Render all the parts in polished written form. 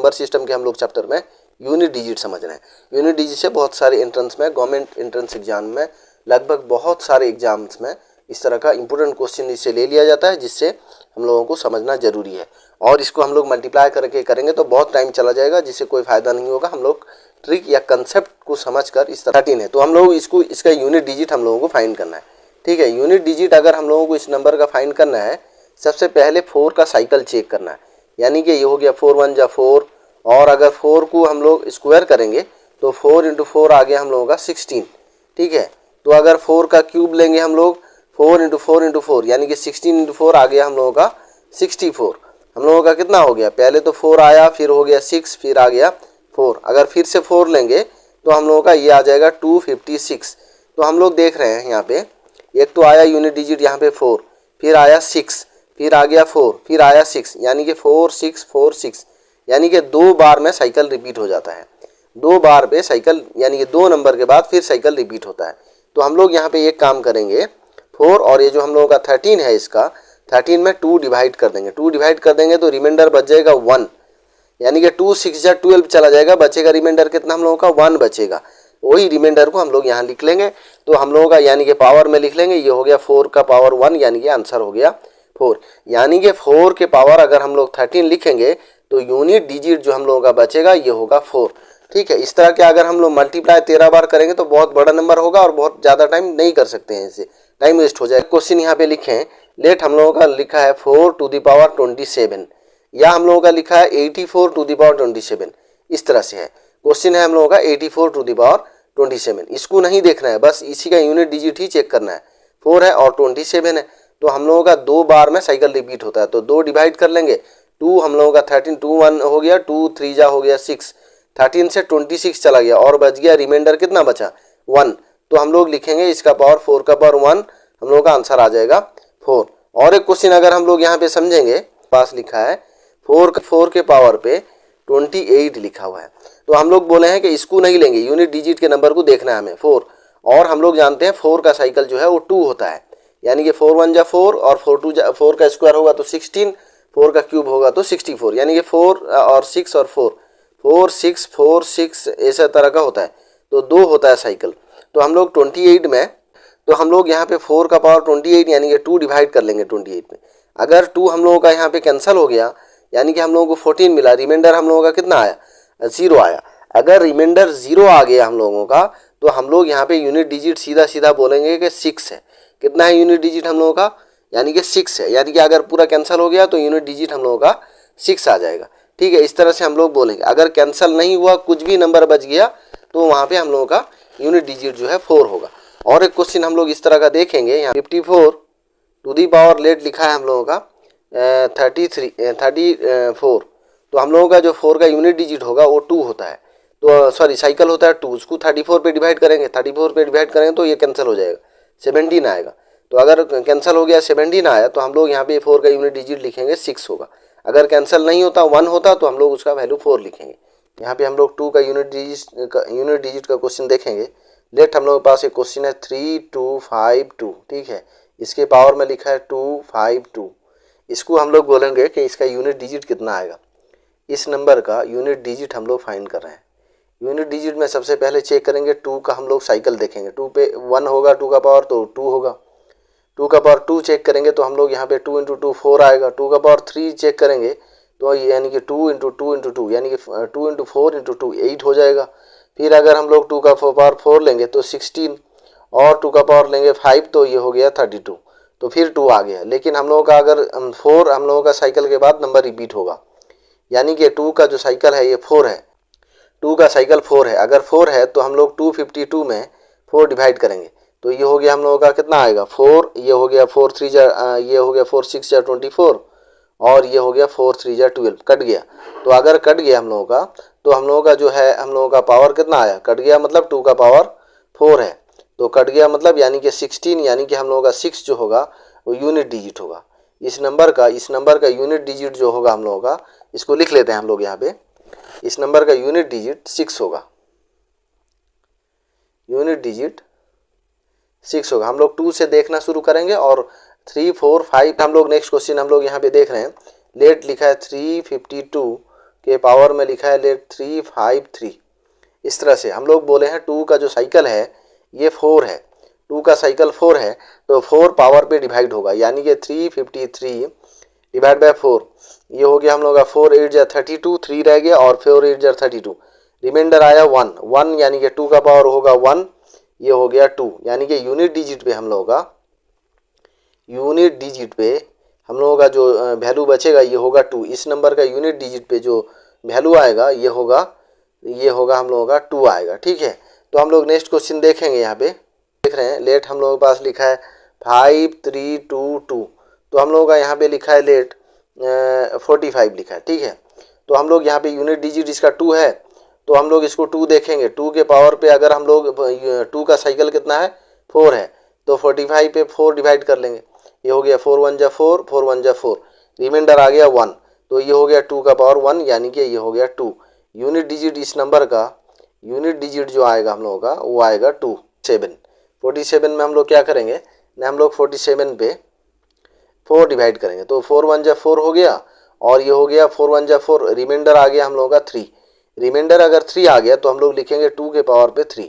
Number system के हम लोग चैप्टर में यूनिट डिजिट समझ रहे हैं। यूनिट डिजिट से बहुत सारे एंट्रेंस में, गवर्नमेंट एंट्रेंस एग्जाम में, लगभग बहुत सारे एग्जाम्स में इस तरह का इंपॉर्टेंट क्वेश्चन इससे ले लिया जाता है, जिससे हम लोगों को समझना जरूरी है। और इसको हम लोग मल्टीप्लाई करके करेंगे तो बहुत टाइम चला जाएगा, जिससे कोई फायदा नहीं होगा। हम लोग ट्रिक या कंसेप्ट को समझकर इस तरह 13 है तो हम लोग इसका यूनिट डिजिट हम लोगों को फाइंड करना है। ठीक है, यूनिट डिजिट अगर हम लोगों को इस नंबर का फाइंड करना है, सबसे पहले 4 का साइकिल चेक करना है। यानी कि ये हो गया 4 1 जा 4, और अगर 4 को हम लोग स्क्वायर करेंगे तो 4 × 4 आ गया हम लोगों का 16। ठीक है, तो अगर 4 का क्यूब लेंगे हम लोग 4 × 4 × 4 यानी कि 16 × 4 आ गया हम लोगों का 64। हम लोगों का कितना हो गया, पहले तो 4 आया, फिर हो गया 6, फिर आ गया 4। अगर फिर से 4 लेंगे तो हम लोगों का ये आ जाएगा 256। तो हम लोग देख रहे हैं यहाँ पे एक तो आया यूनिट डिजिट यहाँ पे 4, फिर आया 6, फिर आ गया 4, फिर आया 6, यानी कि 4 6 4 6, यानी कि 2 बार में साइकिल रिपीट हो जाता है। 2 बार पे साइकिल यानी कि 2 नंबर के बाद फिर साइकिल रिपीट होता है। तो हम लोग यहाँ पे एक काम करेंगे, 4 और ये जो हम लोगों का 13 है, इसका 13 में 2 डिवाइड कर देंगे। 2 डिवाइड कर देंगे तो रिमाइंडर बच जाएगा 1, यानी कि 2 6 जा 12 चला जाएगा, बचेगा रिमाइंडर कितना हम लोगों का 1 बचेगा। वही रिमाइंडर को हम लोग यहाँ लिख लेंगे, तो हम लोगों का यानी कि पावर में लिख लेंगे, ये हो गया 4 का पावर 1, यानी कि आंसर हो गया 4। यानी कि 4 के पावर अगर हम लोग 13 लिखेंगे तो यूनिट डिजिट जो हम लोगों का बचेगा ये होगा 4। ठीक है, इस तरह के अगर हम लोग मल्टीप्लाई 13 बार करेंगे तो बहुत बड़ा नंबर होगा और बहुत ज़्यादा टाइम नहीं कर सकते हैं, इससे टाइम वेस्ट हो जाएगा। क्वेश्चन यहाँ पे लिखे हैं, लेट हम लोगों का लिखा है 4 टू द पावर 27, या हम लोगों का लिखा है 84 टू द पावर 27। इस तरह से है क्वेश्चन, है हम लोगों का 84 टू द पावर 27। इसको नहीं देखना है, बस इसी का यूनिट डिजिट ही चेक करना है। 4 है और 27 है, तो हम लोगों का 2 बार में साइकिल रिपीट होता है, तो 2 डिवाइड कर लेंगे। 2 हम लोगों का 13, 2 1 हो गया, 2 3 जा हो गया 6, 13 से 26 चला गया और बच गया रिमाइंडर कितना बचा 1। तो हम लोग लिखेंगे इसका पावर 4 का पावर 1, हम लोगों का आंसर आ जाएगा 4। और एक क्वेश्चन अगर हम लोग यहाँ पे समझेंगे, पास लिखा है 4 के पावर पे 28 लिखा हुआ है, तो हम लोग बोले हैं कि इसको नहीं लेंगे, यूनिट डिजिट के नंबर को देखना है हमें 4। और हम लोग जानते हैं 4 का साइकिल जो है वो 2 होता है, यानी कि 4 1 जा 4 और 4 2 जा 4 का स्क्वायर होगा तो 16, 4 का क्यूब होगा तो 64, यानी कि 4 और 6 और 4 4 6 4 6 ऐसा तरह का होता है, तो 2 होता है साइकिल। तो हम लोग 28 में, तो हम लोग यहाँ पे 4 का पावर 28 यानी कि 2 डिवाइड कर लेंगे 28 में। अगर 2 हम लोगों का यहाँ पे कैंसिल हो गया, यानी कि हम लोगों को 14 मिला, रिमाइंडर हम लोगों का कितना आया 0 आया। अगर रिमाइंडर 0 आ गया हम लोगों का, तो हम लोग यहाँ पे यूनिट डिजिट सीधा सीधा बोलेंगे कि 6 है। कितना है यूनिट डिजिट हम लोगों का, यानी कि 6 है, यानी कि अगर पूरा कैंसिल हो गया तो यूनिट डिजिट हम लोगों का 6 आ जाएगा। ठीक है, इस तरह से हम लोग बोलेंगे। अगर कैंसिल नहीं हुआ, कुछ भी नंबर बच गया, तो वहाँ पे हम लोगों का यूनिट डिजिट जो है 4 होगा। और एक क्वेश्चन हम लोग इस तरह का देखेंगे, यहाँ 54 टू दी पावर लेट लिखा है हम लोगों का 34, तो हम लोगों का जो 4 का यूनिट डिजिट होगा वो 2 होता है, तो सॉरी साइकिल होता है 2, उसको 34 पे डिवाइड करेंगे, 34 पे डिवाइड करेंगे तो ये कैंसिल हो जाएगा, 17 आएगा। तो अगर कैंसिल हो गया 17 आया, तो हम लोग यहाँ पे 4 का यूनिट डिजिट लिखेंगे 6 होगा। अगर कैंसिल नहीं होता 1 होता तो हम लोग उसका वैल्यू 4 लिखेंगे। यहाँ पे हम लोग 2 का यूनिट डिजिट का क्वेश्चन देखेंगे। लेट हम लोग के पास एक क्वेश्चन है 3252। ठीक है, इसके पावर में लिखा है 252। इसको हम लोग बोलेंगे कि इसका यूनिट डिजिट कितना आएगा। इस नंबर का यूनिट डिजिट हम लोग फाइंड कर रहे हैं। यूनिट डिजिट में सबसे पहले चेक करेंगे 2 का, हम लोग साइकिल देखेंगे। 2 पे 1 होगा 2 का पावर, तो 2 होगा। 2 का पावर 2 चेक करेंगे तो हम लोग यहाँ पे 2 × 2 4 आएगा। 2 का पावर 3 चेक करेंगे तो यानी कि 2 × 2 × 2 यानी कि 2 × 4 × 2 8 हो जाएगा। फिर अगर हम लोग 2 का पावर 4 लेंगे तो 16, और 2 का पावर लेंगे 5 तो ये हो गया 32, तो फिर 2 आ गया। लेकिन हम लोगों का अगर 4 हम लोगों का साइकिल के बाद नंबर रिपीट होगा, यानी कि 2 का जो साइकिल है ये 4 है। 2 का साइकिल 4 है, अगर 4 है तो हम लोग 252 में 4 डिवाइड करेंगे, तो ये हो गया हम लोगों का कितना आएगा 4, ये हो गया 4 3 जा ये हो गया 4 6 जा 24, और ये हो गया 4 3 जा 12, कट गया। तो अगर कट गया हम लोगों का, तो हम लोगों का जो है हम लोगों का पावर कितना आया, कट गया मतलब 2 का पावर 4 है, तो कट गया मतलब यानी कि 16, यानी कि हम लोगों का 6 जो होगा वो यूनिट डिजिट होगा। इस नंबर का यूनिट डिजिट जो होगा हम लोगों का, इसको लिख लेते हैं हम लोग यहाँ पे। इस नंबर का यूनिट डिजिट 6 होगा, यूनिट डिजिट 6 होगा। हम लोग 2 से देखना शुरू करेंगे और 3 4 5 हम लोग नेक्स्ट क्वेश्चन हम लोग यहाँ पे देख रहे हैं। लेट लिखा है 352 के पावर में लिखा है लेट 353। इस तरह से हम लोग बोले हैं 2 का जो साइकिल है ये 4 है, 2 का साइकिल 4 है तो 4 पावर पे डिवाइड होगा, यानी कि 353 डिवाइड बाय 4, ये हो गया हम लोग का 4 8 जा 32, 3 रह गया और 4 8 जा 32, रिमाइंडर आया 1 1, यानी कि 2 का पावर होगा 1, ये हो गया 2, यानी कि यूनिट डिजिट पे हम लोगों का जो वैल्यू बचेगा ये होगा 2। इस नंबर का यूनिट डिजिट पे जो वैल्यू आएगा ये होगा हम लोगों का 2 आएगा। ठीक है, तो हम लोग नेक्स्ट क्वेश्चन देखेंगे। यहाँ पे देख रहे हैं लेट हम लोगों के पास लिखा है 5322, तो हम लोगों का यहाँ पे लिखा है लेट 45 लिखा है। ठीक है, तो हम लोग यहाँ पे यूनिट डिजिट इसका 2 है तो हम लोग इसको 2 देखेंगे, 2 के पावर पे अगर हम लोग 2 का साइकिल कितना है 4 है तो 45 पे 4 डिवाइड कर लेंगे, ये हो गया 4 1 जा 4, 4 1 जा 4, रिमाइंडर आ गया 1, तो ये हो गया 2 का पावर 1, यानी कि ये हो गया 2। यूनिट डिजिट इस नंबर का यूनिट डिजिट जो आएगा हम लोगों का वो आएगा 27। 47 में हम लोग क्या करेंगे ना, हम लोग 47 पे 4 डिवाइड करेंगे तो 4 1 जा 4 हो गया और ये हो गया 4 1 जा 4, रिमाइंडर आ गया हम लोगों का 3। रिमाइंडर अगर 3 आ गया तो हम लोग लिखेंगे 2 के पावर पे 3,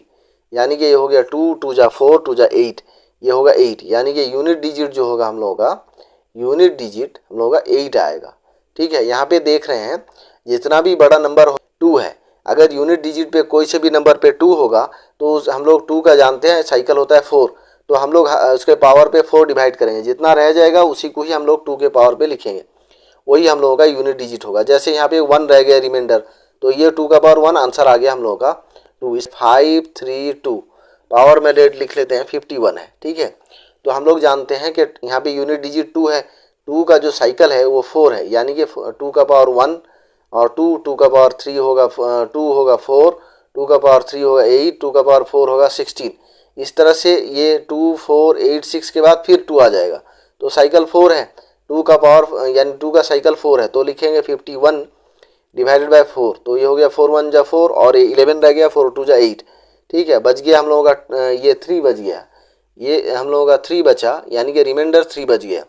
यानी कि ये हो गया 2 2 जा 4 2 जा 8, ये होगा 8, यानी कि यूनिट डिजिट जो होगा हम लोगों का यूनिट डिजिट हम लोगों का 8 आएगा। ठीक है, यहाँ पे देख रहे हैं जितना भी बड़ा नंबर 2 है, अगर यूनिट डिजिट पे कोई से भी नंबर पे 2 होगा तो हम लोग 2 का जानते हैं साइकिल होता है 4, तो हम लोग उसके पावर पे 4 डिवाइड करेंगे, जितना रह जाएगा उसी को ही हम लोग 2 के पावर पे लिखेंगे, वही हम लोगों का यूनिट डिजिट होगा। जैसे यहाँ पे 1 रह गया रिमाइंडर, तो ये 2 का पावर 1 आंसर आ गया हम लोगों का 2। इस 532 पावर में रेट लिख लेते हैं 51 है। ठीक है, तो हम लोग जानते हैं कि यहाँ पे यूनिट डिजिट 2 है, 2 का जो साइकिल है वो 4 है, यानी कि 2 का पावर 1 और 2 का पावर 3 होगा 2 होगा 4, 2 का पावर 3 होगा 8, 2 का पावर 4 होगा 16। इस तरह से ये 2 4 8 6 के बाद फिर 2 आ जाएगा, तो साइकिल 4 है, 2 का पावर यानी 2 का साइकिल 4 है तो लिखेंगे 51 डिवाइडेड बाय 4, तो ये हो गया 4 1 जा 4 और 11 रह गया 4 2 जा 8। ठीक है, बच गया हम लोगों का ये 3 बच गया, ये हम लोगों का 3 बचा, यानी कि रिमाइंडर 3 बच गया,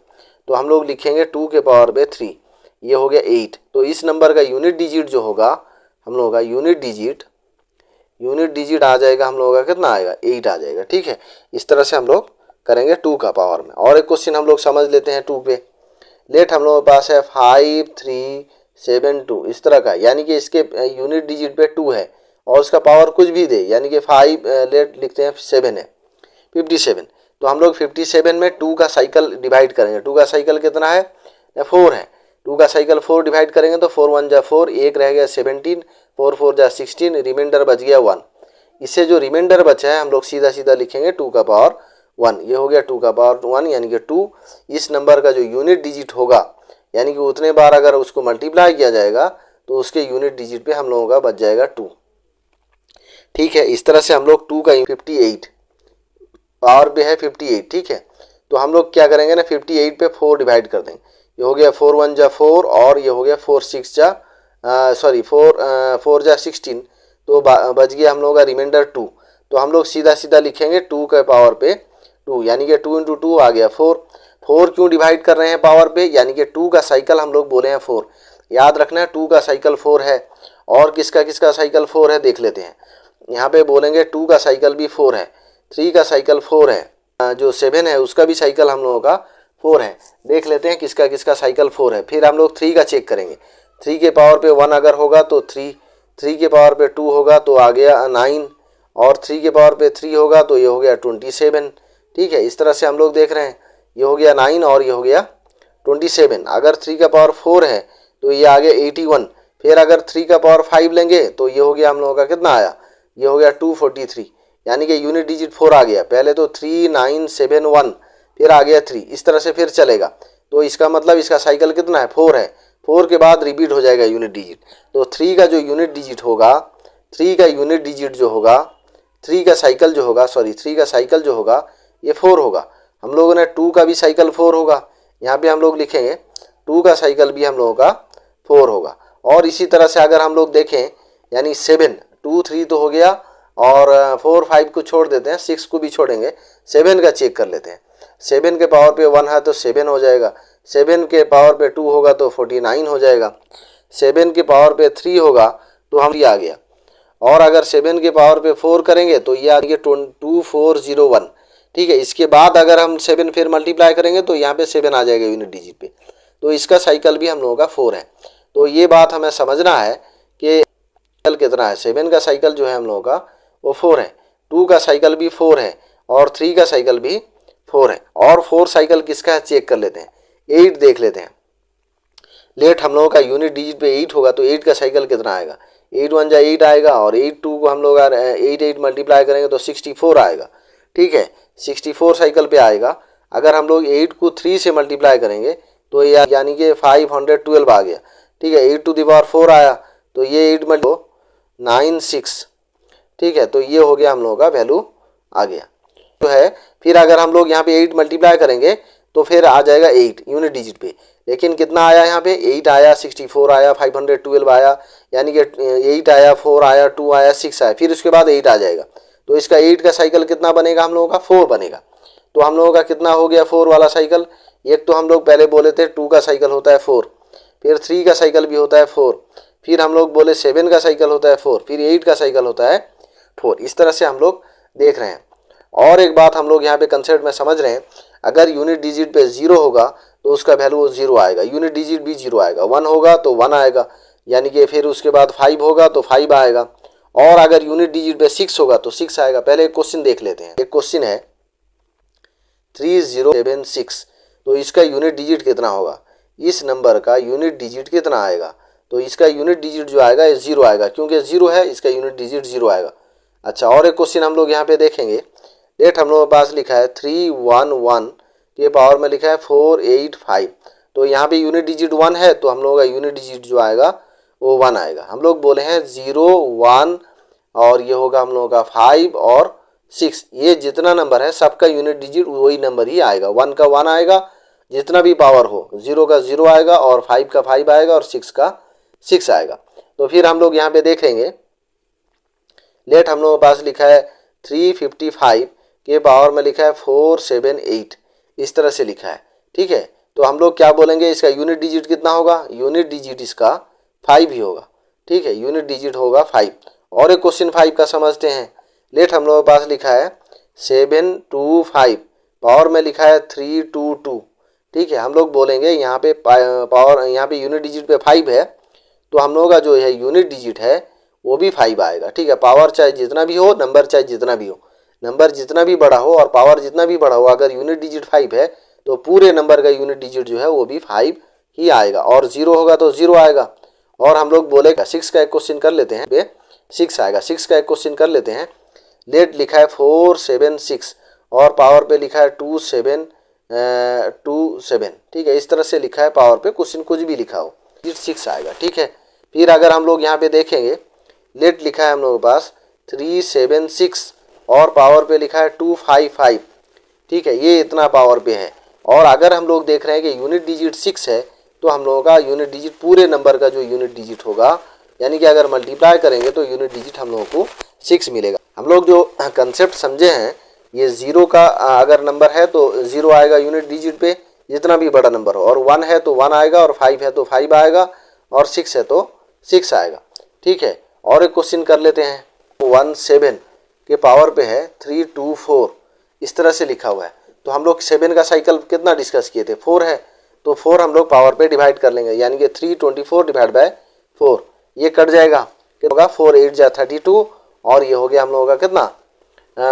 तो हम लोग लिखेंगे 2 के पावर पे 3, ये हो गया 8। तो इस नंबर का यूनिट डिजिट जो होगा हम लोगों का यूनिट डिजिट आ जाएगा हम लोगों का कितना आएगा 8 आ जाएगा। ठीक है, इस तरह से हम लोग करेंगे 2 का पावर में। और एक क्वेश्चन हम लोग समझ लेते हैं 2 पे। लेट हम लोगों के पास है 5372 इस तरह का, यानी कि इसके यूनिट डिजिट पे 2 है और उसका पावर कुछ भी दे, यानी कि 5 लेट लिखते हैं 7 है 57, तो हम लोग 57 में 2 का साइकिल डिवाइड करेंगे। 2 का साइकिल कितना है 4 है, 2 का साइकिल 4 डिवाइड करेंगे तो 4 1 जा 4, एक रह गया 17, 4 4 जा 16, रिमाइंडर बच गया 1। इससे जो रिमाइंडर बचा है हम लोग सीधा सीधा लिखेंगे 2 का पावर 1, ये हो गया 2 का पावर 1, यानी कि 2। इस नंबर का जो यूनिट डिजिट होगा, यानी कि उतने बार अगर उसको मल्टीप्लाई किया जाएगा तो उसके यूनिट डिजिट पे हम लोगों का बच जाएगा 2। ठीक है, इस तरह से हम लोग 2 का 58 पावर पे है 58। ठीक है, तो हम लोग क्या करेंगे ना 58 पे 4 डिवाइड कर देंगे, ये हो गया 4 1 जा 4 और ये हो गया 4 6 जा 4 जा 16, तो बच गया हम लोगों का रिमाइंडर 2। तो हम लोग सीधा सीधा लिखेंगे 2 के पावर पे 2, यानी कि 2 × 2 आ गया 4। 4 क्यों डिवाइड कर रहे हैं पावर पे, यानी कि 2 का साइकिल हम लोग बोले हैं 4, याद रखना है 2 का साइकिल 4 है और किसका किसका साइकिल 4 है देख लेते हैं। यहाँ पे बोलेंगे 2 का साइकिल भी 4 है, 3 का साइकिल 4 है, जो 7 है उसका भी साइकिल हम लोगों का 4 है। देख लेते हैं किसका किसका साइकिल 4 है, फिर हम लोग 3 का चेक करेंगे। 3 के पावर पे 1 अगर होगा तो 3, 3 के पावर पे 2 होगा तो आ गया 9 और 3 के पावर पे 3 होगा तो ये हो गया 27। ठीक है, इस तरह से हम लोग देख रहे हैं ये हो गया 9 और ये हो गया 27। अगर 3 का पावर 4 है तो ये आ गया 81, फिर अगर 3 का पावर 5 लेंगे तो ये हो गया हम लोगों का कितना आया, ये हो गया 243, यानी कि यूनिट डिजिट 4 आ गया। पहले तो 3 9 7 1 फिर आ गया 3, इस तरह से फिर चलेगा, तो इसका मतलब इसका साइकिल कितना है 4 है, 4 के बाद रिपीट हो जाएगा यूनिट डिजिट। तो 3 का जो यूनिट डिजिट होगा, 3 का यूनिट डिजिट जो होगा, 3 का साइकिल जो होगा, सॉरी 3 का साइकिल जो होगा ये 4 होगा। हम लोगों ने 2 का भी साइकिल 4 होगा, यहाँ पे हम लोग लिखेंगे 2 का साइकिल भी हम लोगों का 4 होगा। और इसी तरह से अगर हम लोग देखें यानी 7 2 3 तो हो गया और 4 5 को छोड़ देते हैं, 6 को भी छोड़ेंगे, 7 का चेक कर लेते हैं। 7 के पावर पे 1 है तो 7 हो जाएगा, 7 के पावर पे 2 होगा तो 49 हो जाएगा। 7 के पावर पे 3 होगा तो हम ये आ गया, और अगर 7 के पावर पे 4 करेंगे तो ये आ गया 2401। ठीक है, इसके बाद अगर हम 7 फिर मल्टीप्लाई करेंगे तो यहाँ पे 7 आ जाएगा यूनिट डिजिट पे, तो इसका साइकिल भी हम लोगों का 4 है। तो ये बात हमें समझना है कि साइकिल कितना है। 7 का साइकिल जो है हम लोगों का वो 4 है, 2 का साइकिल भी 4 है और 3 का साइकिल भी 4 है। और 4 साइकिल किसका है चेक कर लेते हैं, 8 देख लेते हैं। लेट हम लोगों का यूनिट डिजिट पे 8 होगा तो 8 का साइकिल कितना आएगा, 8 1 जा 8 आएगा, और 8 2 को हम लोग 8 मल्टीप्लाई करेंगे तो 64 आएगा। ठीक है, 64 साइकिल पे आएगा। अगर हम लोग 8 को 3 से मल्टीप्लाई करेंगे तो यानी कि 512 आ गया। ठीक है, 8 टू द पावर 4 आया तो ये 8 96। ठीक है, तो ये हो गया हम लोगों का वैल्यू आ गया तो है। फिर अगर हम लोग यहाँ पे 8 मल्टीप्लाई करेंगे तो फिर आ जाएगा 8 यूनिट डिजिट पे, लेकिन कितना आया यहाँ पे 8 आया, 64 आया, 512 आया, यानी कि 8 आया, 4 आया, 2 आया, 6 आया, फिर उसके बाद 8 आ जाएगा। तो इसका 8 का साइकिल कितना बनेगा हम लोगों का 4 बनेगा। तो हम लोगों का कितना हो गया 4 वाला साइकिल। एक तो हम लोग पहले बोले थे 2 का साइकिल होता है 4, फिर 3 का साइकिल भी होता है 4, फिर हम लोग बोले 7 का साइकिल होता है 4, फिर 8 का साइकिल होता है 4। इस तरह से हम लोग देख रहे हैं। और एक बात हम लोग यहाँ पे कंसेप्ट में समझ रहे हैं, अगर यूनिट डिजिट पे 0 होगा तो उसका वैल्यू 0 आएगा, यूनिट डिजिट भी 0 आएगा, 1 होगा तो 1 आएगा, यानी कि फिर उसके बाद 5 होगा तो 5 आएगा, और अगर यूनिट डिजिट पे 6 होगा तो 6 आएगा। पहले एक क्वेश्चन देख लेते हैं। एक क्वेश्चन है 3076, तो इसका यूनिट डिजिट कितना होगा, इस नंबर का यूनिट डिजिट कितना आएगा। तो इसका यूनिट डिजिट जो आएगा ये 0 आएगा, क्योंकि 0 है इसका यूनिट डिजिट 0 आएगा। अच्छा, और एक क्वेश्चन हम लोग यहाँ पे देखेंगे। डेट हम लोगों के पास लिखा है 311 के पावर में लिखा है 485, तो यहाँ पे यूनिट डिजिट 1 है तो हम लोगों का यूनिट डिजिट जो आएगा वो 1 आएगा। हम लोग बोले हैं 0 1 और ये होगा हम लोगों का 5 और 6, ये जितना नंबर है सबका यूनिट डिजिट वही नंबर ही आएगा। 1 का 1 आएगा, जितना भी पावर हो, 0 का 0 आएगा, और 5 का 5 आएगा, और 6 का 6 आएगा। तो फिर हम लोग यहाँ पे देखेंगे। लेट हम लोगों के पास लिखा है 355 के पावर में लिखा है 478, इस तरह से लिखा है। ठीक है, तो हम लोग क्या बोलेंगे, इसका यूनिट डिजिट कितना होगा, यूनिट डिजिट इसका 5 ही होगा। ठीक है, यूनिट डिजिट होगा 5। और एक क्वेश्चन 5 का समझते हैं। लेट हम लोगों के पास लिखा है 725 पावर में लिखा है 322। ठीक है, हम लोग बोलेंगे यहाँ पे पावर, यहाँ पे यूनिट डिजिट पे 5 है तो हम लोगों का जो है यूनिट डिजिट है वो भी 5 आएगा। ठीक है, पावर चाहे जितना भी हो, नंबर चाहे जितना भी हो, नंबर जितना भी बड़ा हो और पावर जितना भी बड़ा हो, अगर यूनिट डिजिट 5 है तो पूरे नंबर का यूनिट डिजिट जो है वो भी 5 ही आएगा, और 0 होगा तो 0 आएगा। और हम लोग बोलेगा 6 का एक क्वेश्चन कर लेते हैं, 6 आएगा। 6 का एक क्वेश्चन कर लेते हैं। लेट लिखा है 476 और पावर पे लिखा है 2727। ठीक है, इस तरह से लिखा है, पावर पे क्वेश्चन कुछ भी लिखा हो, 6 आएगा। ठीक है, फिर अगर हम लोग यहाँ पे देखेंगे, लेट लिखा है हम लोगों के पास 376 और पावर पे लिखा है 255। ठीक है, ये इतना पावर पे है। और अगर हम लोग देख रहे हैं कि यूनिट डिजिट 6 है तो हम लोगों का यूनिट डिजिट पूरे नंबर का जो यूनिट डिजिट होगा, यानी कि अगर मल्टीप्लाई करेंगे तो यूनिट डिजिट हम लोगों को 6 मिलेगा। हम लोग जो कंसेप्ट समझे हैं, ये 0 का अगर नंबर है तो 0 आएगा यूनिट डिजिट पे, जितना भी बड़ा नंबर हो, और 1 है तो 1 आएगा, और 5 है तो 5 आएगा, और 6 है तो 6 आएगा। ठीक है, और एक क्वेश्चन कर लेते हैं। 17 के पावर पे है 324, इस तरह से लिखा हुआ है। तो हम लोग 7 का साइकिल कितना डिस्कस किए थे, 4 है, तो 4 हम लोग पावर पे डिवाइड कर लेंगे, यानी कि 324 डिवाइड बाय 4, ये कट जाएगा, क्या होगा 4 8 जा 32, और ये हो गया हम लोगों का कितना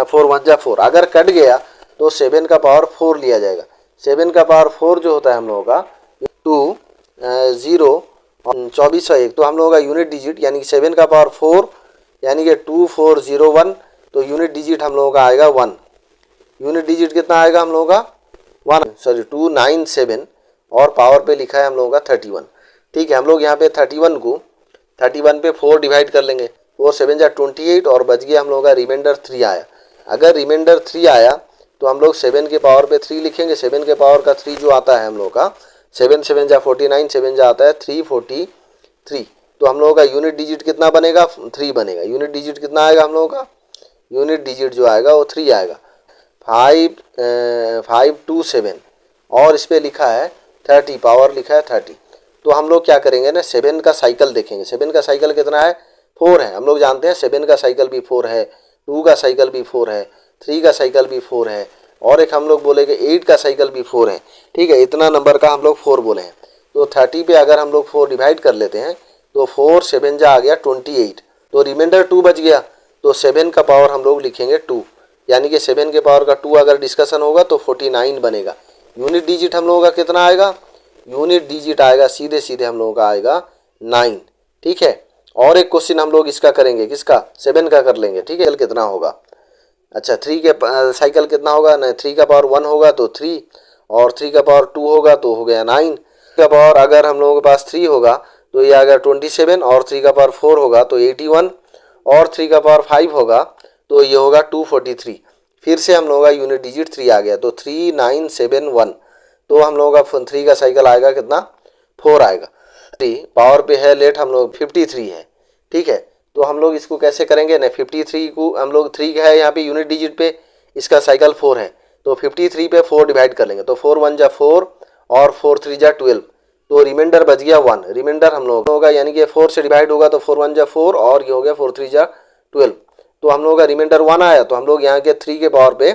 4 1 जा 4। अगर कट गया तो 7 का पावर 4 लिया जाएगा। 7 का पावर 4 जो होता है हम लोगों का 2 0 2401, तो हम लोगों का यूनिट डिजिट यानी कि 7 का पावर 4 यानी कि 2401, तो यूनिट डिजिट हम लोगों का आएगा 1। यूनिट डिजिट कितना आएगा हम लोगों का 297, और पावर पे लिखा है हम लोगों का 31। ठीक है, हम लोग यहाँ पे 31 को 31 पे 4 डिवाइड कर लेंगे, 4 7 जा 28, और बच गया हम लोगों का रिमाइंडर 3 आया। अगर रिमाइंडर 3 आया तो हम लोग 7 के पावर पे 3 लिखेंगे। 7 के पावर का 3 जो आता है हम लोग का 7 7 जा 49, 7 जा आता है 343, तो हम लोगों का यूनिट डिजिट कितना बनेगा 3 बनेगा। यूनिट डिजिट कितना आएगा हम लोगों का, यूनिट डिजिट जो आएगा वो 3 आएगा। 527, और इस पर लिखा है 30, पावर लिखा है 30। तो हम लोग क्या करेंगे ना, 7 का साइकिल देखेंगे। 7 का साइकिल कितना है, 4 है। हम लोग जानते हैं 7 का साइकिल भी 4 है, 2 का साइकिल भी 4 है, 3 का साइकिल भी 4 है, और एक हम लोग बोलेंगे 8 का साइकिल भी 4 है। ठीक है, इतना नंबर का हम लोग 4 बोले हैं। तो 30 पे अगर हम लोग 4 डिवाइड कर लेते हैं तो 4 7 जा आ गया 28, तो रिमाइंडर 2 बच गया। तो 7 का पावर हम लोग लिखेंगे 2, यानी कि 7 के पावर का 2 अगर डिस्कशन होगा तो 49 बनेगा। यूनिट डिजिट हम लोगों का कितना आएगा, यूनिट डिजिट आएगा सीधे सीधे हम लोगों का आएगा 9। ठीक है, और एक क्वेश्चन हम लोग इसका करेंगे, किसका, 7 का कर लेंगे। ठीक है, कितना होगा, अच्छा 3 के साइकिल कितना होगा ना, 3 का पावर 1 होगा तो 3, और 3 का पावर 2 होगा तो हो गया 9 का पावर अगर हम लोगों के पास 3 होगा तो ये आ गया 27, और 3 का पावर 4 होगा तो 81, और 3 का पावर 5 होगा तो ये होगा 243। फिर से हम लोगों का यूनिट डिजिट 3 आ गया, तो 3971। तो हम लोगों का 3 का साइकिल आएगा कितना, 4 आएगा। 3 पावर पे है लेट हम लोग 53 है। ठीक है, तो हम लोग इसको कैसे करेंगे ना, 53 को हम लोग 3 है यहाँ पे यूनिट डिजिट पे, इसका साइकिल 4 है, तो 53 पे 4 डिवाइड कर लेंगे, तो 4 1 जा 4 और 4 3 जा 12, तो रिमाइंडर बच गया 1। रिमाइंडर हम लोग होगा यानी कि 4 से डिवाइड होगा तो 4 1 जा 4 और ये हो गया 4 3 जा 12, तो हम लोगों का रिमाइंडर 1 आया। तो हम लोग यहाँ के 3 के पावर पे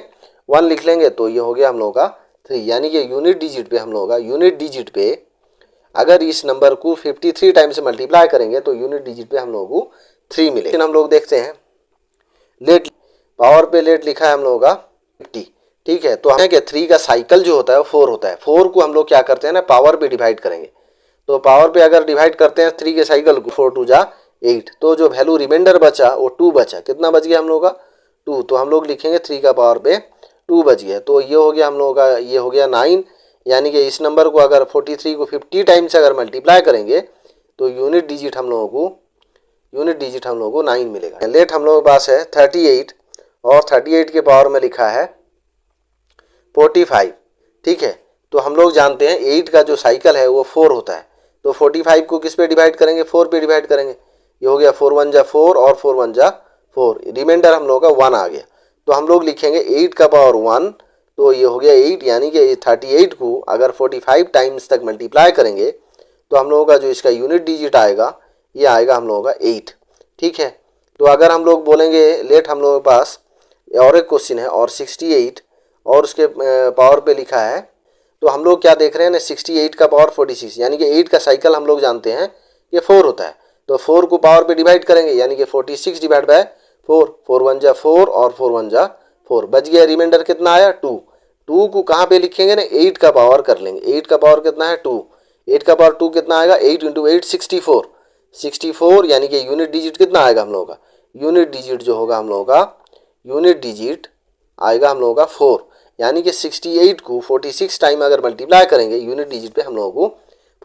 1 लिख लेंगे, तो ये हो गया हम लोगों का 3, यानी कि यूनिट डिजिट पे हम लोगों का, यूनिट डिजिट पे अगर इस नंबर को 53 टाइम से मल्टीप्लाई करेंगे तो यूनिट डिजिट पे हम लोगों को 3 मिले। लेकिन हम लोग देखते हैं लेट, पावर पे लेट लिखा है हम लोगों का 50। ठीक है, तो हमें क्या 3 का साइकिल जो होता है वो 4 होता है, 4 को हम लोग क्या करते हैं ना, पावर पे डिवाइड करेंगे। तो पावर पे अगर डिवाइड करते हैं 3 के साइकिल को, 4 2 जा 8, तो जो वैल्यू रिमाइंडर बचा वो 2 बचा। कितना बच गया हम लोगों का, 2, तो हम लोग लिखेंगे 3 का पावर पे 2 बच गया, तो ये हो गया हम लोगों का, ये हो गया 9। यानी कि इस नंबर को अगर 43 को 50 टाइम्स अगर मल्टीप्लाई करेंगे तो यूनिट डिजिट हम लोगों को 9 मिलेगा। लेट हम लोगों के पास है 38, और 38 के पावर में लिखा है 45। ठीक है, तो हम लोग जानते हैं 8 का जो साइकिल है वो 4 होता है, तो 45 को किस पे डिवाइड करेंगे, 4 पे डिवाइड करेंगे। ये हो गया 4 1 जा 4 और 4 1 जा 4, रिमाइंडर हम लोगों का 1 आ गया। तो हम लोग लिखेंगे 8 का पावर 1, तो ये हो गया 8, यानी कि 38 को अगर 45 टाइम्स तक मल्टीप्लाई करेंगे तो हम लोगों का जो इसका यूनिट डिजिट आएगा ये आएगा हम लोगों का 8। ठीक है, तो अगर हम लोग बोलेंगे लेट हम लोगों के पास और एक क्वेश्चन है, और 68 और उसके पावर पे लिखा है, तो हम लोग क्या देख रहे हैं ना, 68 का पावर 46, यानी कि 8 का साइकिल हम लोग जानते हैं ये 4 होता है, तो 4 को पावर पे डिवाइड करेंगे, यानी कि 46 डिवाइड बाय 4, 4 1 जा 4 और 4 1 जा 4, बच गया। रिमाइंडर कितना आया 2। 2 को कहाँ पे लिखेंगे ना, 8 का पावर कर लेंगे। 8 का पावर कितना है 2, 8 का पावर 2 कितना आएगा, 8 × 8 64, 64, यानी कि यूनिट डिजिट कितना आएगा हम लोगों का, यूनिट डिजिट जो होगा हम लोगों का, यूनिट डिजिट आएगा हम लोगों का 4, यानी कि 68 को 46 टाइम अगर मल्टीप्लाई करेंगे यूनिट डिजिट पे हम लोगों को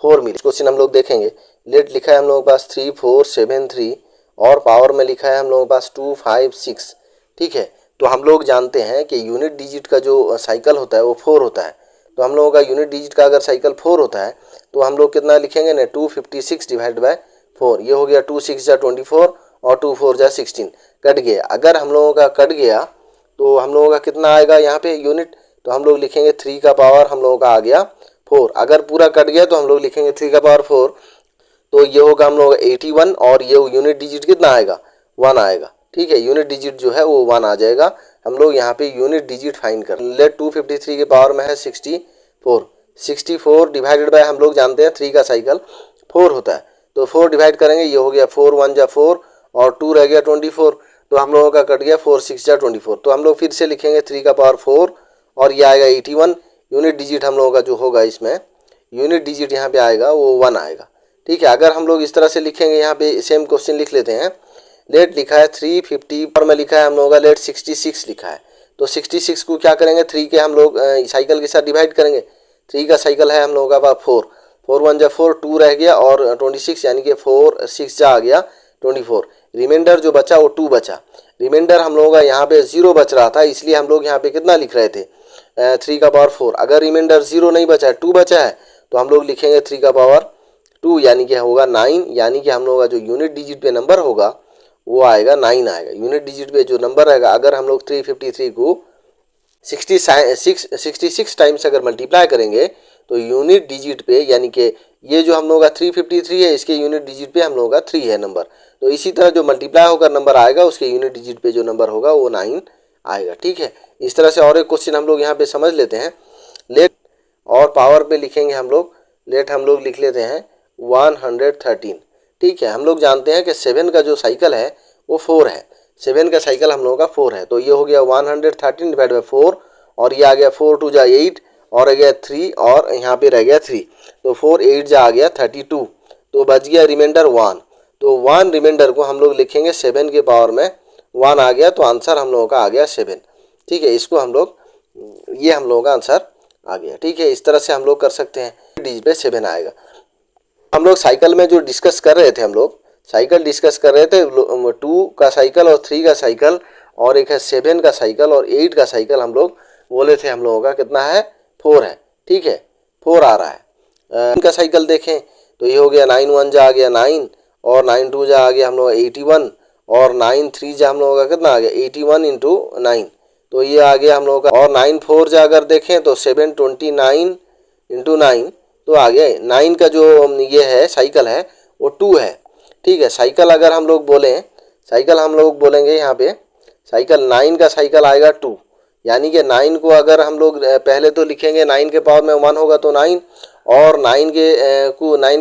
4 मिले। क्वेश्चन हम लोग देखेंगे, लेट लिखा है हम लोगों के पास 3 4 7 3 और पावर में लिखा है हम लोगों के पास 2 5 6। ठीक है, तो हम लोग जानते हैं कि यूनिट डिजिट का जो साइकिल होता है वो 4 होता है, तो हम लोगों का यूनिट डिजिट का अगर साइकिल 4 होता है तो हम लोग कितना लिखेंगे ना, 256 डिवाइड बाय 4, ये हो गया 2 6 जा 24 और 2 4 जा 16, कट गया। अगर हम लोगों का कट गया तो हम लोगों का कितना आएगा यहाँ पे यूनिट, तो हम लोग लिखेंगे 3 का पावर हम लोगों का आ गया 4। अगर पूरा कट गया तो हम लोग लिखेंगे 3 का पावर 4, तो ये होगा हम लोग 81, और ये यूनिट डिजिट कितना आएगा 1 आएगा। ठीक है, यूनिट डिजिट जो है वो 1 आ जाएगा। हम लोग यहाँ पे यूनिट डिजिट फाइंड कर लेट 253 के पावर में है 64, 64 डिवाइडेड बाय हम लोग जानते हैं 3 का साइकिल 4 होता है, तो 4 डिवाइड करेंगे, ये हो गया 4 1 जा 4 और 2 रह गया 24, तो हम लोगों का कट गया 4 6 जा 24, तो हम लोग फिर से लिखेंगे 3 का पावर 4 और ये आएगा 81। यूनिट डिजिट हम लोगों का जो होगा इसमें यूनिट डिजिट यहाँ पे आएगा वो 1 आएगा। ठीक है, अगर हम लोग इस तरह से लिखेंगे, यहाँ पे सेम क्वेश्चन लिख लेते हैं, लेट लिखा है 350 और में लिखा है हम लोगों का लेट 66 लिखा है, तो 66 को क्या करेंगे 3 के हम लोग साइकिल के साथ डिवाइड करेंगे। 3 का साइकिल है हम लोगों का 4, 4 1 जा 4, 2 रह गया और 26, यानी कि 4 6 जा आ गया 24, रिमाइंडर जो बचा वो 2 बचा। रिमाइंडर हम लोगों का यहाँ पे 0 बच रहा था, इसलिए हम लोग यहाँ पे कितना लिख रहे थे 3 का पावर 4। अगर रिमाइंडर 0 नहीं बचा है 2 बचा है तो हम लोग लिखेंगे 3 का पावर 2, यानी कि होगा 9, यानी कि हम लोगों का जो यूनिट डिजिट पे नंबर होगा वो आएगा 9 आएगा। यूनिट डिजिट पे जो नंबर आएगा, अगर हम लोग 353 को 66 टाइम्स अगर मल्टीप्लाई करेंगे तो यूनिट डिजिट पे यानी कि ये जो हम लोगों का 353 है, इसके यूनिट डिजिट पे हम लोगों का 3 है नंबर। तो इसी तरह जो मल्टीप्लाई होकर नंबर आएगा उसके यूनिट डिजिट पे जो नंबर होगा वो 9 आएगा। ठीक है, इस तरह से और एक क्वेश्चन हम लोग यहाँ पे समझ लेते हैं। लेट और पावर पे लिखेंगे हम लोग, लेट हम लोग लिख लेते हैं 113। ठीक है, हम लोग जानते हैं कि 7 का जो साइकिल है वो 4 है, 7 का साइकिल हम लोगों का 4 है। तो ये हो गया 113 डिवाइड बाई 4, और ये आ गया 4 2 जा 8 और आ गया 3 और यहाँ पे रह गया 3, तो 4 8 जा आ गया 32, तो बच गया रिमाइंडर 1। तो 1 रिमाइंडर को हम लोग लिखेंगे 7 के पावर में 1 आ गया, तो आंसर हम लोगों का आ गया 7। ठीक है, इसको हम लोग, ये हम लोगों का आंसर आ गया। ठीक है, इस तरह से हम लोग कर सकते हैं, डिजिट पे 7 आएगा। हम लोग साइकिल में जो डिस्कस कर रहे थे, हम लोग साइकिल डिस्कस कर रहे थे, 2 का साइकिल और 3 का साइकिल और एक है 7 का साइकिल और 8 का साइकिल। हम लोग बोले थे हम लोगों का कितना है, 4 है। ठीक है, 4 आ रहा है। इनका साइकिल देखें तो ये हो गया 9 1 जा आ गया 9 और 9 2 जा आ गया हम लोग 81 और 9 3 जा हम लोगों का कितना आ गया 81 इंटू 9, तो ये आ गया हम लोगों का। और 9 4 जा अगर देखें तो 729 इंटू 9, तो आ गया 9 का जो ये है साइकिल है वो 2 है। ठीक है, साइकिल अगर हम लोग बोलें, साइकिल हम लोग बोलेंगे यहाँ पे साइकिल 9 का साइकिल आएगा 2, यानी कि 9 को अगर हम लोग पहले तो लिखेंगे 9 के पावर में 1 होगा तो 9, और 9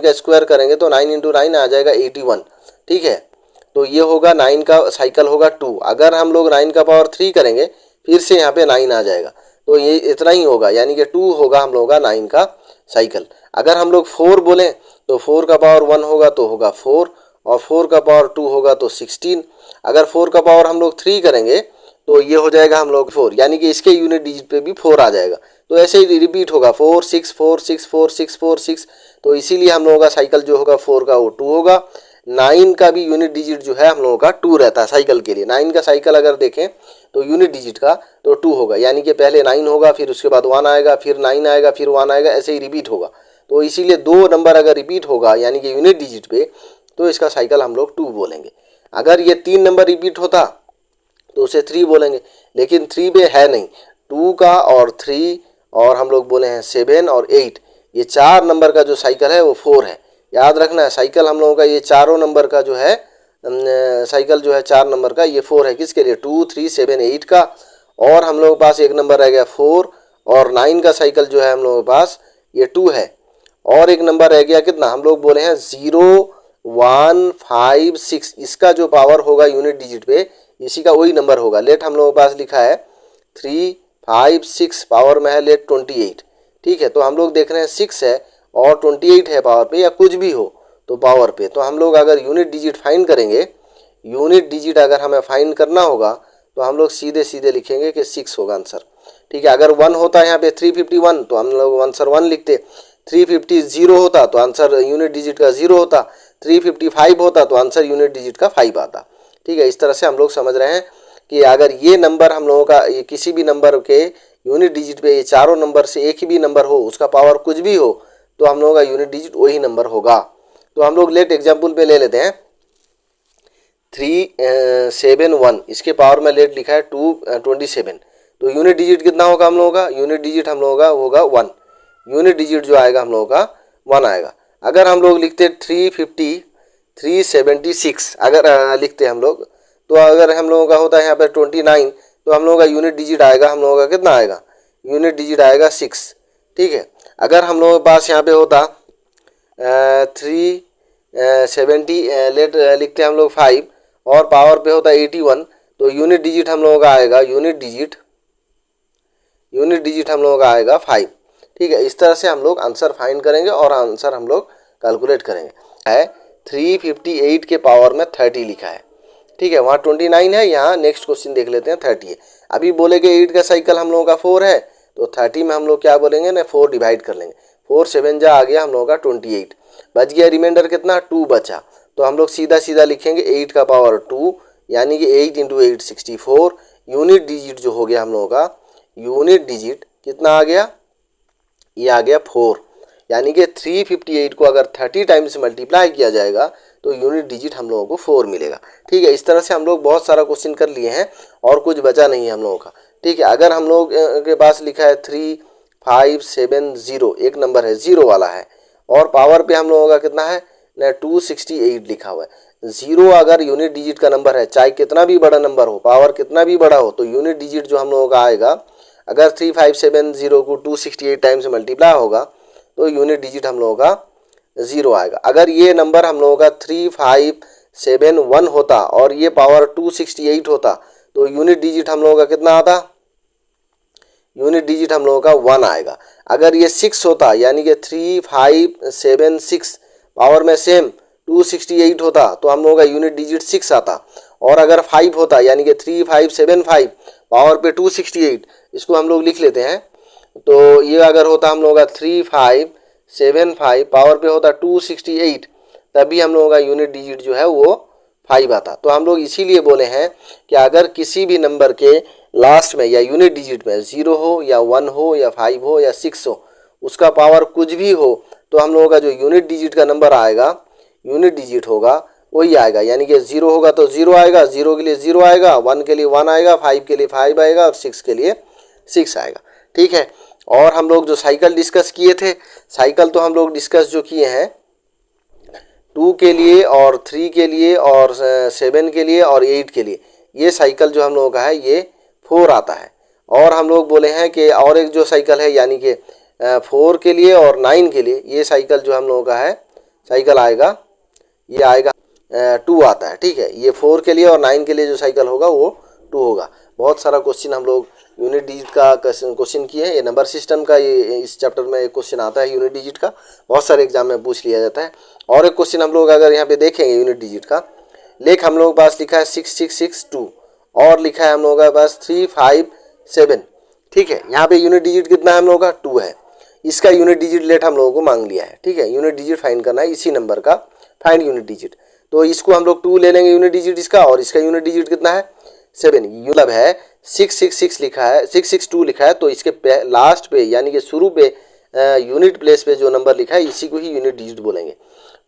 का स्क्वायर करेंगे तो 9 इंटू 9 आ जाएगा 81। ठीक है, तो ये होगा 9 का साइकिल होगा 2। अगर हम लोग 9 का पावर 3 करेंगे फिर से यहाँ पे 9 आ जाएगा, तो ये इतना ही होगा, यानी कि 2 होगा हम लोग का 9 का साइकिल। अगर हम लोग 4 बोलें तो 4 का पावर 1 होगा तो होगा 4, और 4 का पावर 2 होगा तो 16। अगर 4 का पावर हम लोग 3 करेंगे तो ये हो जाएगा हम लोग 4, यानी कि इसके यूनिट डिजिट पे भी 4 आ जाएगा। तो ऐसे ही रिपीट होगा 4 6 4 6 4 6 4 6, तो इसीलिए हम लोगों का साइकिल जो होगा 4 का वो 2 होगा। 9 का भी यूनिट डिजिट जो है हम लोगों का 2 रहता है साइकिल के लिए। 9 का साइकिल अगर देखें तो यूनिट डिजिट का तो 2 होगा, यानी कि पहले 9 होगा, फिर उसके बाद 1 आएगा, फिर 9 आएगा, फिर 1 आएगा, ऐसे ही रिपीट होगा। तो इसीलिए 2 नंबर अगर रिपीट होगा यानी कि यूनिट डिजिट पे, तो इसका साइकिल हम लोग 2 बोलेंगे। अगर ये 3 नंबर रिपीट होता तो उसे 3 बोलेंगे, लेकिन 3 पे है नहीं, 2 का और 3 और हम लोग बोले हैं 7 और 8, ये 4 नंबर का जो साइकिल है वो 4 है। याद रखना है, साइकिल हम लोगों का ये चारों नंबर का जो है साइकिल जो है 4 नंबर का ये 4 है। किसके लिए, 2 3 7 8 का, और हम लोगों के पास एक नंबर रह गया 4, और 9 का साइकिल जो है हम लोगों के पास ये 2 है, और एक नंबर रह गया कितना, हम लोग बोले हैं 0 1 5 6, इसका जो पावर होगा यूनिट डिजिट पे इसी का वही नंबर होगा। लेट हम लोगों के पास लिखा है 3 5 6, पावर में है लेट 28। ठीक है, तो हम लोग देख रहे हैं 6 है और 28 है पावर पे, या कुछ भी हो तो पावर पे। तो हम लोग अगर यूनिट डिजिट फाइंड करेंगे, यूनिट डिजिट अगर हमें फाइंड करना होगा तो हम लोग सीधे सीधे लिखेंगे कि 6 होगा आंसर। ठीक है, अगर 1 होता है यहाँ पे 351 तो हम लोग आंसर 1 लिखते, 350 होता तो आंसर यूनिट डिजिट का 0 होता, 355 होता तो आंसर यूनिट डिजिट का 5 आता। ठीक है, इस तरह से हम लोग समझ रहे हैं कि अगर ये नंबर हम लोगों का, ये किसी भी नंबर के यूनिट डिजिट पे ये चारों नंबर से एक ही भी नंबर हो, उसका पावर कुछ भी हो, तो हम लोगों का यूनिट डिजिट वही नंबर होगा। तो हम लोग लेट एग्जाम्पल पे ले लेते हैं 371, इसके पावर में लेट लिखा है 227, तो यूनिट डिजिट कितना होगा हम लोगों का, यूनिट डिजिट हम लोगों का होगा 1, यूनिट डिजिट जो आएगा हम लोगों का 1 आएगा। अगर हम लोग लिखते 376 अगर लिखते हम लोग, तो अगर हम लोगों का होता है यहाँ पर 29, तो हम लोगों का यूनिट डिजिट आएगा हम लोगों का कितना आएगा, यूनिट डिजिट आएगा 6। ठीक है, अगर हम लोगों के पास यहाँ पे होता 370 लेट लिखते हम लोग 5 और पावर पे होता 81, तो यूनिट डिजिट हम लोगों का आएगा, यूनिट डिजिट हम लोगों का आएगा 5। ठीक है, इस तरह से हम लोग आंसर फाइंड करेंगे और आंसर हम लोग कैलकुलेट करेंगे। है 358 के पावर में 30 लिखा है। ठीक है, वहाँ 29 है, यहाँ नेक्स्ट क्वेश्चन देख लेते हैं 30 है। अभी बोलेंगे 8 का साइकिल हम लोगों का 4 है, तो 30 में हम लोग क्या बोलेंगे ना, 4 डिवाइड कर लेंगे, 4 7 जा आ गया हम लोगों का 28, बच गया रिमाइंडर कितना 2 बचा, तो हम लोग सीधा सीधा लिखेंगे 8 का पावर 2, यानी कि 8 इंटू 8 64। यूनिट डिजिट जो हो गया हम लोगों का, यूनिट डिजिट कितना आ गया, ये आ गया 4, यानी कि 358 को अगर 30 टाइम्स मल्टीप्लाई किया जाएगा तो यूनिट डिजिट हम लोगों को 4 मिलेगा। ठीक है, इस तरह से हम लोग बहुत सारा क्वेश्चन कर लिए हैं और कुछ बचा नहीं है हम लोगों का। ठीक है, अगर हम लोग के पास लिखा है 3570, एक नंबर है 0 वाला है, और पावर पे हम लोगों का कितना है ना 268 लिखा हुआ है। 0 अगर यूनिट डिजिट का नंबर है, चाहे कितना भी बड़ा नंबर हो, पावर कितना भी बड़ा हो, तो यूनिट डिजिट जो हम लोगों का आएगा, अगर 3570 को 268 टाइम से मल्टीप्लाई होगा तो यूनिट डिजिट हम लोगों का 0 आएगा। अगर ये नंबर हम लोगों का 3571 होता और ये पावर 268 होता तो यूनिट डिजिट हम लोगों का कितना आता, यूनिट डिजिट हम लोगों का 1 आएगा। अगर ये 6 होता यानी कि 3576 पावर में सेम 268 होता तो हम लोगों का यूनिट डिजिट 6 आता। और अगर 5 होता यानी कि 3575 पावर पे 268, इसको हम लोग लिख लेते हैं, तो ये अगर होता हम लोगों का 3575 पावर पे होता 268, तभी हम लोगों का यूनिट डिजिट जो है वो 5 आता। तो हम लोग इसीलिए बोले हैं कि अगर किसी भी नंबर के लास्ट में या यूनिट डिजिट में 0 हो या 1 हो या 5 हो या 6 हो, उसका पावर कुछ भी हो, तो हम लोगों का जो यूनिट डिजिट का नंबर आएगा, यूनिट डिजिट होगा वही आएगा। यानी कि 0 होगा तो 0 आएगा, 0 के लिए 0 आएगा, 1 के लिए 1 आएगा, 5 के लिए 5 आएगा और 6 के लिए 6 आएगा। ठीक है। और हम लोग जो साइकिल डिस्कस किए थे, साइकिल तो हम लोग डिस्कस जो किए हैं 2 के लिए और 3 के लिए और 7 के लिए और 8 के लिए, ये साइकिल जो हम लोगों का है ये 4 आता है। और हम लोग बोले हैं कि और एक जो साइकिल है यानी कि 4 के लिए और 9 के लिए, ये साइकिल जो हम लोगों का है साइकिल आएगा, ये आएगा 2 आता है। ठीक है। ये 4 के लिए और 9 के लिए जो साइकिल होगा वो 2 होगा। बहुत सारा क्वेश्चन हम लोग यूनिट डिजिट का क्वेश्चन किए हैं। ये नंबर सिस्टम का ये इस चैप्टर में एक क्वेश्चन आता है यूनिट डिजिट का, बहुत सारे एग्जाम में पूछ लिया जाता है। और एक क्वेश्चन हम लोग अगर यहाँ पे देखेंगे यूनिट डिजिट का, लेख हम लोगों के पास लिखा है 6662 और लिखा है हम लोगों के पास 357। ठीक है। यहाँ पे यूनिट डिजिट कितना है हम लोगों का 2 है, इसका यूनिट डिजिट लेट हम लोगों को मांग लिया है। ठीक है। यूनिट डिजिट फाइंड करना है, इसी नंबर का फाइंड यूनिट डिजिट। तो इसको हम लोग 2 ले लेंगे यूनिट डिजिट इसका, और इसका यूनिट डिजिट कितना है 7, मतलब है 666 लिखा है, 662 लिखा है, तो इसके लास्ट पे यानी कि शुरू पे यूनिट प्लेस पे जो नंबर लिखा है इसी को ही यूनिट डिजिट बोलेंगे।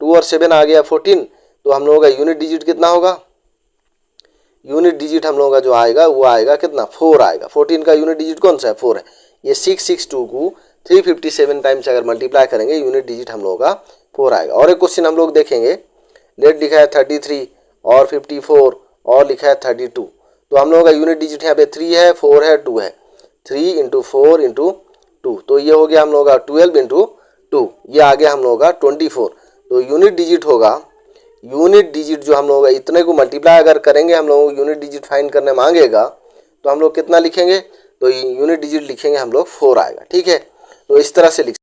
2 और 7 आ गया 14, तो हम लोगों का यूनिट डिजिट कितना होगा, यूनिट डिजिट हम लोगों का जो आएगा वो आएगा कितना 4 आएगा। 14 का यूनिट डिजिट कौन सा है 4 है। ये 662 को 357 टाइम्स अगर मल्टीप्लाई करेंगे यूनिट डिजिट हम लोगों का 4 आएगा। और एक क्वेश्चन हम लोग देखेंगे, लेट लिखा है 33 और 54 और लिखा है 32, तो हम लोगों का यूनिट डिजिट यहाँ पे 3 है, 4 है, 2 है, 3 इंटू 4 इंटू 2, तो ये हो गया हम लोगों का 12 इंटू 2, ये आ गया हम लोगों का 24। तो यूनिट डिजिट होगा, यूनिट डिजिट जो हम लोगों का इतने को मल्टीप्लाई अगर करेंगे, हम लोगों को यूनिट डिजिट फाइंड करने मांगेगा, तो हम लोग कितना लिखेंगे, तो यूनिट डिजिट लिखेंगे हम लोग 4 आएगा। ठीक है। तो इस तरह से लिख